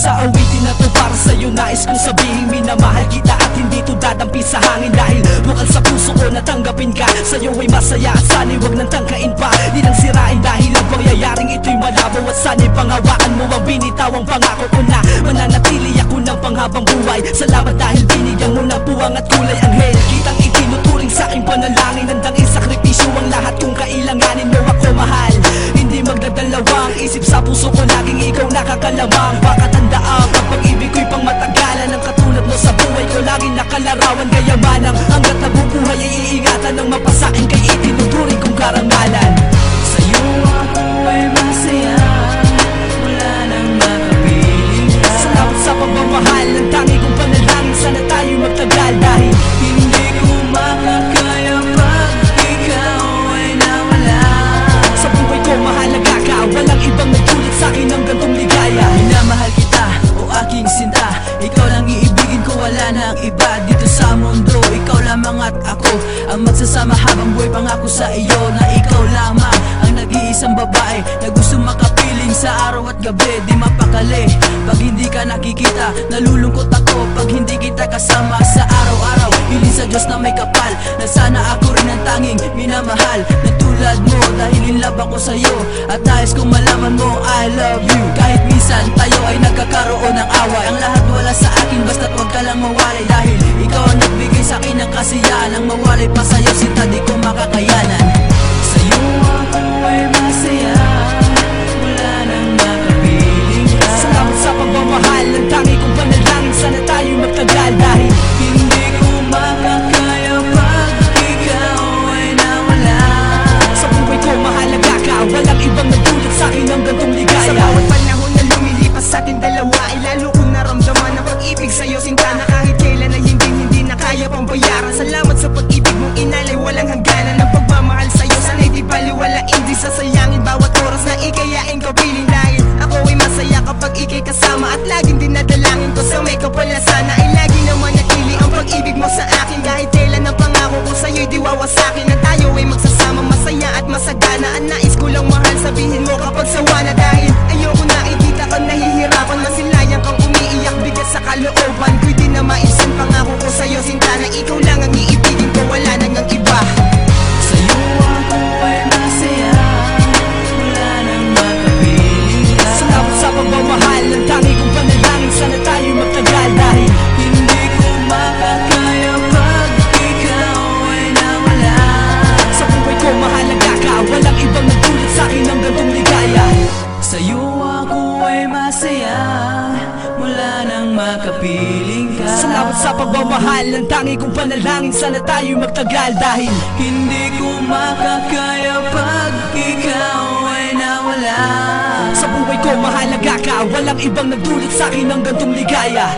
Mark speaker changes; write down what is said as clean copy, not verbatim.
Speaker 1: sa awitin na to para sa'yo. Nais kong sabihin minamahal kita at hindi to dadampi sa hangin. Dahil bukal sa puso ko natanggapin ka, sa'yo ay masaya at sana'y wag nang tangkain pa. Di nang sirain dahil ang pangyayaring ito'y malabo. At sana'y pangawaan mo ang binitawang pangako ko na mananatili ako ng panghabang buhay. Salamat dahil binigyan mo ng puwang at kulay anghel. Kitang itinuturing sa aking panalangin, handang isakripisyo ang lahat kung kailanganin mo ako mahal. Hindi magdadalawang isip sa puso ko, laging ikaw nakakalamang. Baka tandaan ang pag-ibig ko'y pang matagalan. Ang katulad mo sa buhay ko laging nakalarawan. Kaya manang hanggat nabubuhay ay iingatan ng mapasakin kay itinuturing kong karangalan.
Speaker 2: Sa'yo ako ay masaya, wala nang makapiling ka.
Speaker 1: Salamat sa pagmamahal, ang tangi kong panalangin, sana tayo magtagal. Dahil
Speaker 2: hindi ko makakaya pag ikaw ay nawala.
Speaker 1: sa buhay ko mahalaga ka, walang ibang nagdulot sa'kin ng gantong ligaya.
Speaker 2: Minamahal kita, o aking sinta, ikaw lang iibigin ko, wala na ang iba dito sa mundo. Ikaw lamang at ako ang magsasama habang buhay. Pangako sa iyo na ikaw lamang ang nag-iisang babae na gusto makapiling sa araw at gabi. Di mapakali pag hindi ka nakikita, nalulungkot ako pag hindi kita kasama sa araw-araw. Hiling sa Diyos na may kapal na sana ako rin ang tanging minamahal na tulad mo. Dahil in love ako sa'yo at nais kong malaman mo I love you. Kahit minsan tayo ay nagkakaroon ng away, ang lahat wala sa akin basta't wag ka lang mawalay. Dahil ikaw ang nagbigay sa'kin ng kasiyahan, ang mawalay pa sa'yo sinta di ko makakayanan. Sa'yo ako ay masaya, wala nang makapiling ka.
Speaker 1: Salamat sa pagmamahal, ang tangi kong panalangin, sana tayo magtagal. Dahil
Speaker 2: hindi ko makakaya pag ikaw ay nawala.
Speaker 1: sa buhay ko mahalaga ka, walang ibang nagdulot sa'kin ng gantong ligaya.
Speaker 3: Sa bawat panahon na lumilipas sa ating dalawa, ay lalo kong naramdaman ang pag-ibig sa'yo sinta, na kahit kailan ay hindi na kaya pang bayaran. Salamat sa pag-ibig mong inalay, walang hangganan. Ang pagmamahal sa'yo sana'y di baliwalain, di sasayangin bawat oras na ikayain ko piling. Dahil ako ay masaya kapag ikay kasama, at laging dinadalangin ko sa may kapal na sana ay lagi naman natili ang pag-ibig mo sa akin. Kahit kailan ang pangako ko sa'yo'y di wawasakin, na tayo ay magsasama masaya at masagana. Ang nais ko lang mahal sabihin mo kapag sawa na, dahil ayoko na ikita kang nahihirapan, masilayan kang umiiyak, bigat sa kalooban ko'y di na maisin. Pangako ko sa'yo sinta na ikaw lang ang iibigin ko, wala nang ang iba.
Speaker 2: Sa'yo ako ay masaya, wala nang makapiling ka.
Speaker 1: salamat sa pagmamahal, ang tangi kong panalangin, sana tayo magtagal. Dahil
Speaker 2: hindi ko makakaya pag ikaw ay nawala.
Speaker 1: sa buhay ko mahalaga ka, walang ibang nagdulot sa'kin ng gantong ligaya.
Speaker 2: Sa'yo ako ay masaya, wala nang makapiling ka.
Speaker 1: Salamat sa pagmamahal, ang tangi kong panalangin, sana tayo magtagal. Dahil
Speaker 2: hindi ko makakaya pag ikaw ay nawala.
Speaker 1: sa buhay ko mahalaga ka, walang ibang nagdulot sa'kin ng gantong ligaya.